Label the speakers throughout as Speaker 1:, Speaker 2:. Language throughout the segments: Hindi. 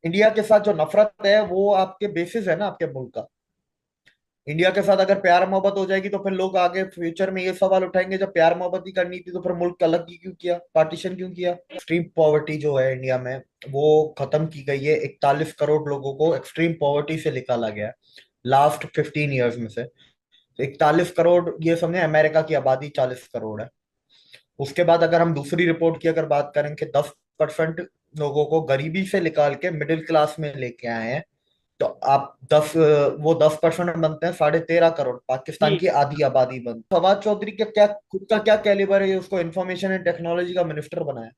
Speaker 1: इंडिया के साथ जो नफरत है वो आपके बेसिस है ना, आपके मुल्क का। इंडिया के साथ अगर प्यार मोहब्बत हो जाएगी तो फिर लोग आगे फ्यूचर में ये सवाल उठाएंगे, जब प्यार मोहब्बत ही करनी थी तो फिर मुल्क अलग ही क्यों किया, पार्टीशन क्यों किया। एक्सट्रीम पॉवर्टी जो है इंडिया में वो खत्म की गई है। 41 करोड़ लोगों को एक्सट्रीम पॉवर्टी से निकाला गया है लास्ट 15 ईयर्स में से। 41 करोड़, ये समझे अमेरिका की आबादी 40 करोड़ है। उसके बाद अगर हम दूसरी रिपोर्ट की अगर बात करें कि 10% लोगों को गरीबी से निकाल के मिडिल क्लास में लेके आए हैं, तो आप वो 10% बनते हैं 13.5 करोड़, पाकिस्तान
Speaker 2: जी।
Speaker 1: की आधी आबादी बनती। फवाद चौधरी का क्या खुद का क्या कैलिबर है, ये उसको इंफॉर्मेशन एंड टेक्नोलॉजी का मिनिस्टर बनाया।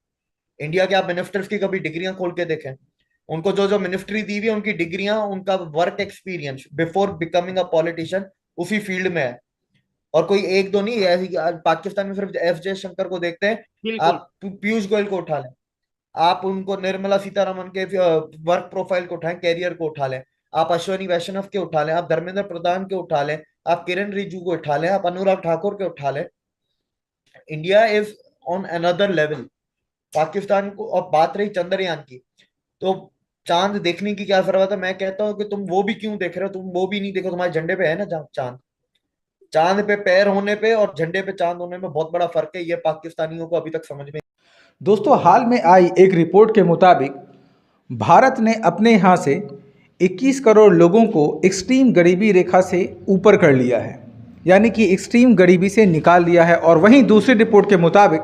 Speaker 1: इंडिया के आप मिनिस्टर्स की कभी डिग्रियां खोल के देखें, उनको जो जो मिनिस्ट्री दी हुई है उनकी डिग्रियां, उनका work experience before becoming a politician उसी फील्ड में है। और कोई एक दो नहीं ऐसी, आज पाकिस्तान में सिर्फ एस जयशंकर को देखते हैं।
Speaker 2: बिल्कुल।
Speaker 1: आप पीयूष गोयल को उठा लें, आप उनको निर्मला सीतारमन के वर्क प्रोफाइल को उठाएं, कैरियर को उठा लें, आप अश्वनी वैष्णव के उठा लें, आप धर्मेंद्र प्रधान के उठा लें, आप किरण रिजिजू को उठा लें, आप अनुराग ठाकुर के उठा लें। India is on another level. Pakistan को, अब बात रही चंद्रयान की, तो चांद देखने की क्या जरूरत है। मैं कहता हूँ कि तुम वो भी क्यों देख रहे हो, तुम वो भी नहीं देखो, तुम्हारे झंडे पे है ना चांद। चांद पे पैर होने पे और झंडे पे चांद होने में बहुत बड़ा फर्क है, ये पाकिस्तानियों को अभी तक समझ में।
Speaker 3: दोस्तों, हाल में आई एक रिपोर्ट के मुताबिक भारत ने अपने यहाँ से 21 करोड़ लोगों को एक्सट्रीम गरीबी रेखा से ऊपर कर लिया है, यानी कि एक्सट्रीम गरीबी से निकाल लिया है। और वहीं दूसरी रिपोर्ट के मुताबिक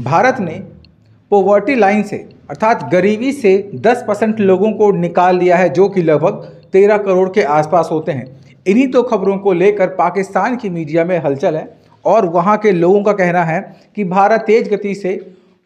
Speaker 3: भारत ने पोवर्टी लाइन से अर्थात गरीबी से 10% लोगों को निकाल लिया है, जो कि लगभग 13 करोड़ के आसपास होते हैं। इन्हीं तो खबरों को लेकर पाकिस्तान की मीडिया में हलचल है और वहाँ के लोगों का कहना है कि भारत तेज गति से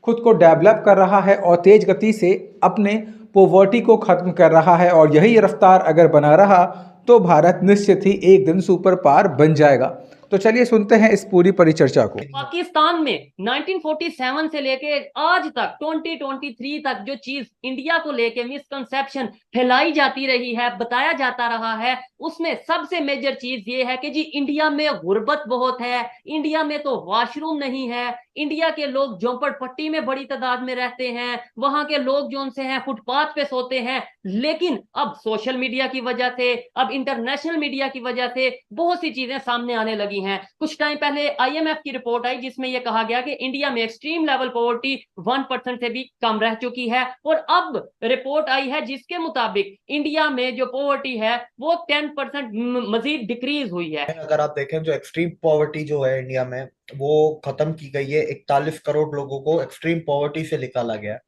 Speaker 3: खुद को डेवलप कर रहा है और तेज गति से अपने पोवर्टी को ख़त्म कर रहा है, और यही रफ्तार अगर बना रहा तो भारत निश्चित ही एक दिन सुपर पावर बन जाएगा। तो चलिए सुनते हैं इस पूरी परिचर्चा को।
Speaker 2: पाकिस्तान में 1947 से लेके आज तक 2023 तक जो चीज इंडिया को लेके मिसकंसेप्शन फैलाई जाती रही है, बताया जाता रहा है, उसमें सबसे मेजर चीज ये है कि जी इंडिया में गुर्बत बहुत है, इंडिया में तो वॉशरूम नहीं है, इंडिया के लोग झोंपड़पट्टी में बड़ी तादाद में रहते हैं, वहां के लोग जो उनसे हैं फुटपाथ पे सोते हैं। लेकिन अब सोशल मीडिया की वजह से, अब इंटरनेशनल मीडिया की वजह से बहुत सी चीजें सामने आने लगी हैं। कुछ टाइम पहले आईएमएफ की रिपोर्ट आई जिसमें यह कहा गया कि इंडिया में एक्सट्रीम लेवल पॉवर्टी 1% से भी कम रह चुकी है, और अब रिपोर्ट आई है जिसके मुताबिक इंडिया में जो पॉवर्टी है वो 10% मजीद डिक्रीज हुई है।
Speaker 1: अगर आप देखें, जो एक्सट्रीम पॉवर्टी जो है इंडिया में वो खत्म की गई है। 41 करोड़ लोगों को एक्सट्रीम पॉवर्टी से निकाला गया है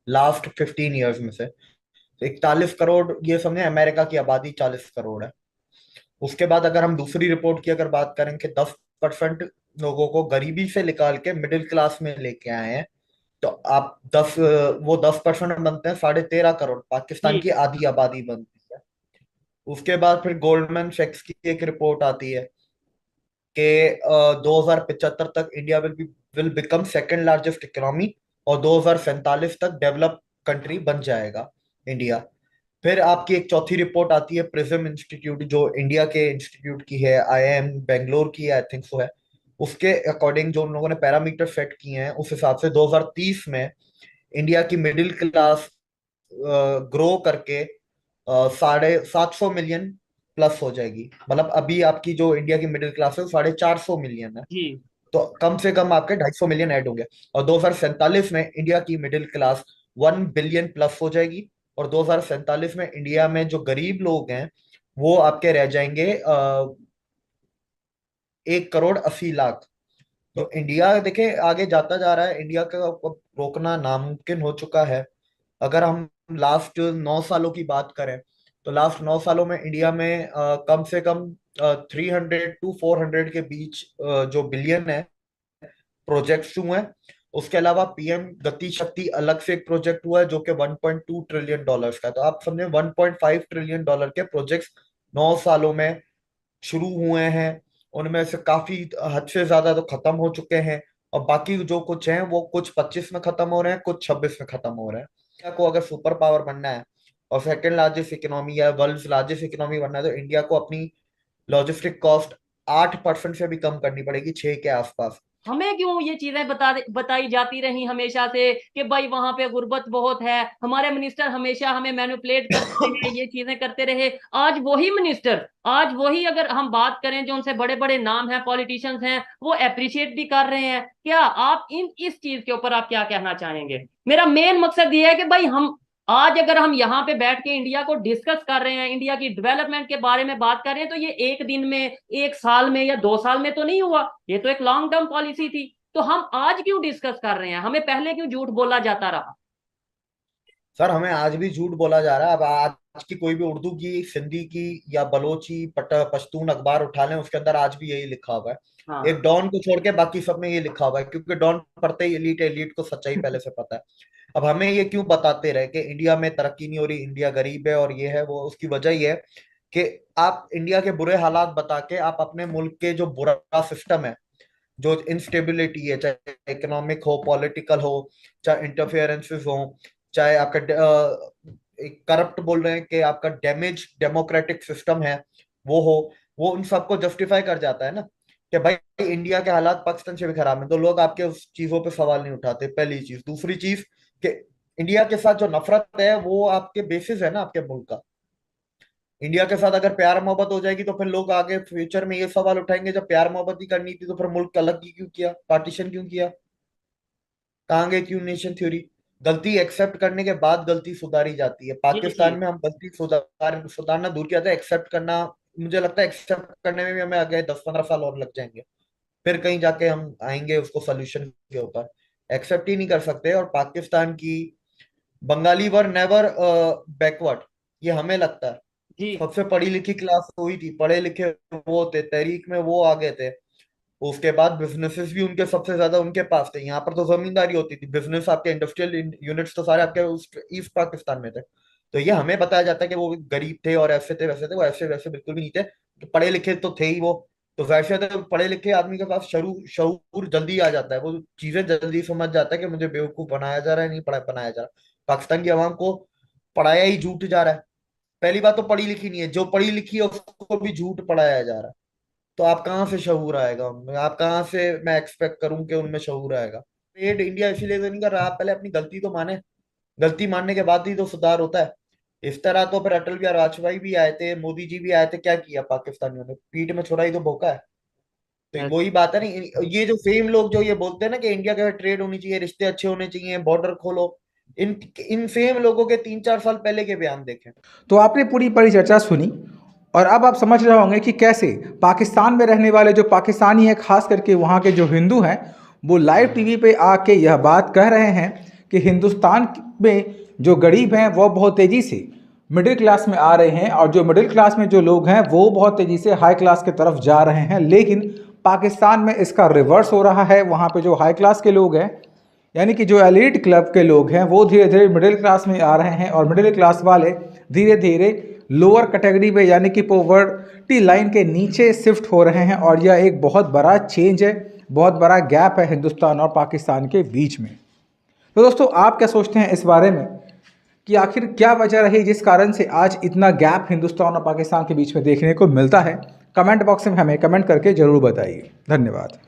Speaker 1: लास्ट 15 ईयर्स में से। 41 करोड़, ये समझे अमेरिका की आबादी 40 करोड़ है। उसके बाद अगर हम दूसरी रिपोर्ट की अगर बात करें कि 10% लोगों को गरीबी से निकाल के मिडिल क्लास में लेके आए हैं, तो आप वो 10% बनते हैं 13.5 करोड़, पाकिस्तान
Speaker 2: जी।
Speaker 1: की आधी आबादी बनती है। उसके बाद फिर गोल्डमैन सैक्स की एक रिपोर्ट आती है कि 2075 तक India will become second largest economy, और 2047 तक डेवलप कंट्री बन जाएगा इंडिया। फिर आपकी एक चौथी रिपोर्ट आती है प्रिज्म इंस्टीट्यूट, जो इंडिया के इंस्टीट्यूट की है, आईआईएम बेंगलोर की आई थिंक सो है। उसके अकॉर्डिंग जो उन लोगों ने पैरामीटर सेट किए हैं, उस हिसाब से 2030 में इंडिया की मिडिल क्लास ग्रो करके 750 मिलियन प्लस हो जाएगी। मतलब अभी आपकी जो इंडिया की मिडिल क्लास है वो 450 मिलियन है,
Speaker 2: जी।
Speaker 1: तो कम से कम आपके 250 मिलियन ऐड होंगे। और 2047 में इंडिया की मिडिल क्लास 1 बिलियन प्लस हो जाएगी। और 2047 में इंडिया में जो गरीब लोग हैं वो आपके रह जाएंगे 1 करोड़ 80 लाख। तो इंडिया देखे आगे जाता जा रहा है, इंडिया का अब रोकना नामुमकिन हो चुका है। अगर हम लास्ट 9 सालों की बात करें, तो लास्ट 9 सालों में इंडिया में कम से कम 300 to 400 के बीच जो बिलियन है प्रोजेक्ट्स हुए हैं। उसके अलावा पीएम गति शक्ति अलग से एक प्रोजेक्ट हुआ है जो कि 1.2 ट्रिलियन डॉलर्स का है। तो आप समझे 1.5 ट्रिलियन डॉलर के प्रोजेक्ट्स 9 सालों में शुरू हुए हैं। उनमें से काफी हद से ज्यादा तो खत्म हो चुके हैं, और बाकी जो कुछ हैं वो कुछ 25 में खत्म हो रहे हैं, कुछ 26 में खत्म हो रहे हैं। इंडिया को अगर सुपर पावर बनना है और सेकंड लार्जेस्ट इकोनॉमी या वर्ल्ड लार्जेस्ट इकोनॉमी बनना है, तो इंडिया को अपनी लॉजिस्टिक कॉस्ट 8% से भी कम करनी पड़ेगी, 6 के आसपास।
Speaker 2: हमें क्यों ये चीजें बताई जाती रही हमेशा से कि भाई वहां पे गुर्बत बहुत है, हमारे मिनिस्टर हमेशा हमें मैनिपुलेट करते रहे, ये चीजें करते रहे। आज वही मिनिस्टर, आज वही, अगर हम बात करें जो उनसे बड़े बड़े नाम हैं, पॉलिटिशियंस हैं, वो अप्रिशिएट भी कर रहे हैं। क्या आप इस चीज के ऊपर आप क्या कहना चाहेंगे? मेरा मेन मकसद ये है कि भाई हम आज अगर हम यहाँ पे बैठ के इंडिया को डिस्कस कर रहे हैं, इंडिया की डेवलपमेंट के बारे में बात कर रहे हैं, तो ये एक दिन में, एक साल में या 2 साल में तो नहीं हुआ, ये तो एक लॉन्ग टर्म पॉलिसी थी। तो हम आज क्यों डिस्कस कर रहे हैं? हमें पहले क्यों झूठ बोला जाता रहा?
Speaker 1: सर हमें आज भी झूठ बोला जा रहा है। अब आज की कोई भी उर्दू की, सिंधी की या बलोची पश्तून अखबार उठा लें, उसके अंदर आज भी यही लिखा हुआ है। एक
Speaker 2: हाँ।
Speaker 1: डॉन को छोड़ के बाकी सब में ये लिखा हुआ है, क्योंकि डॉन पढ़ते ही एलीट, एलीट को सच्चाई पहले से पता है। अब हमें ये क्यों बताते रहे कि इंडिया में तरक्की नहीं हो रही, इंडिया गरीब है और ये है वो, उसकी वजह ये है कि आप इंडिया के बुरे हालात बता के आप अपने मुल्क के जो बुरा सिस्टम है, जो इंस्टेबिलिटी है, चाहे इकोनॉमिक हो, पॉलिटिकल हो, चाहे इंटरफेरेंसेस हो, चाहे आपका करप्ट बोल रहे हैं कि आपका डैमेज डेमोक्रेटिक सिस्टम है वो हो, वो उन सबको जस्टिफाई कर जाता है ना, कि भाई इंडिया के हालात पाकिस्तान से भी खराब है, तो लोग आपके उस चीजों पे सवाल नहीं उठाते। पहली चीज। दूसरी चीज कि इंडिया के साथ जो नफरत है वो आपके बेसिस है ना, आपके मुल्क का। इंडिया के साथ अगर प्यार मोहब्बत हो जाएगी तो फिर लोग आगे फ्यूचर में ये सवाल उठाएंगे, जब प्यार मोहब्बत ही करनी थी तो फिर मुल्क अलग ही क्यों किया, पार्टीशन क्यों किया, कहाँ गए, क्यों नेशन थ्योरी। गलती एक्सेप्ट करने के बाद गलती सुधारी जाती है।
Speaker 2: जी जी।
Speaker 1: पाकिस्तान में हम गलती सुधारना दूर किया था, एक्सेप्ट करना, मुझे लगता है एक्सेप्ट करने में भी हमें आगे 10-15 साल और लग जाएंगे, फिर कहीं जाके हम आएंगे उसको सोल्यूशन के ऊपर। एक्सेप्ट ही नहीं कर सकते। और पाकिस्तान की बंगाली वर नेवर बैकवर्ड, ये हमें लगता है।
Speaker 2: जी
Speaker 1: सबसे पढ़ी लिखी क्लास हुई थी, पढ़े लिखे वो थे, तहरीक में वो आगे थे। उसके बाद बिजनेसेस भी उनके सबसे ज्यादा उनके पास थे। यहाँ पर तो जमींदारी होती थी, बिजनेस आपके इंडस्ट्रियल यूनिट्स तो सारे आपके ईस्ट पाकिस्तान में थे। तो ये हमें बताया जाता है कि वो गरीब थे और ऐसे थे वैसे थे, वो ऐसे वैसे बिल्कुल भी नहीं थे। तो पढ़े लिखे तो थे ही वो। तो वैसे तो पढ़े लिखे आदमी के पास शऊर जल्दी आ जाता है, वो चीजें जल्दी समझ जाता है कि मुझे बेवकूफ बनाया जा रहा है, नहीं पढ़ा बनाया जा रहा। पाकिस्तान की आवाम को पढ़ाया ही झूठ जा रहा है। पहली बात तो पढ़ी लिखी नहीं है, जो पढ़ी लिखी है उसको भी झूठ पढ़ाया जा रहा है। तो आप कहाँ से शऊर आएगा उनमें, आप कहाँ से मैं एक्सपेक्ट करूं कि उनमें शऊर आएगा। ट्रेड इंडिया इसीलिए तो नहीं कर रहा। आप पहले अपनी गलती तो माने, गलती मानने के बाद ही तो सुधार होता है। इस तरह तो फिर अटल बिहारी वाजपेयी भी आए थे, मोदी जी भी आए थे, क्या किया पाकिस्तानियों ने, पीठ में छुरा ही तो भोंका है। तो वही बात है ना, ये जो सेम लोग जो ये बोलते हैं ना कि इंडिया के ट्रेड होनी चाहिए, रिश्ते अच्छे होने चाहिए, बॉर्डर खोलो, इन इन सेम लोगों के 3-4 साल पहले के बयान देखें।
Speaker 3: तो आपने पूरी परिचर्चा सुनी और अब आप समझ रहे होंगे कि कैसे पाकिस्तान में रहने वाले जो पाकिस्तानी हैं, खास करके वहाँ के जो हिंदू हैं, वो लाइव टीवी पे आके यह बात कह रहे हैं कि हिंदुस्तान में जो गरीब हैं वो बहुत तेज़ी से मिडिल क्लास में आ रहे हैं और जो मिडिल क्लास में जो लोग हैं वो बहुत तेज़ी से हाई क्लास की तरफ जा रहे हैं। लेकिन पाकिस्तान में इसका रिवर्स हो रहा है। वहाँ पे जो हाई क्लास के लोग हैं, यानी कि जो एलीट क्लब के लोग हैं, वो धीरे धीरे मिडिल क्लास में आ रहे हैं और मिडिल क्लास वाले धीरे धीरे लोअर कैटेगरी में, यानी कि पॉवर्टी लाइन के नीचे शिफ्ट हो रहे हैं। और यह एक बहुत बड़ा चेंज है, बहुत बड़ा गैप है हिंदुस्तान और पाकिस्तान के बीच में। तो दोस्तों, आप क्या सोचते हैं इस बारे में कि आखिर क्या वजह रही जिस कारण से आज इतना गैप हिंदुस्तान और पाकिस्तान के बीच में देखने को मिलता है? कमेंट बॉक्स में हमें कमेंट करके ज़रूर बताइए। धन्यवाद।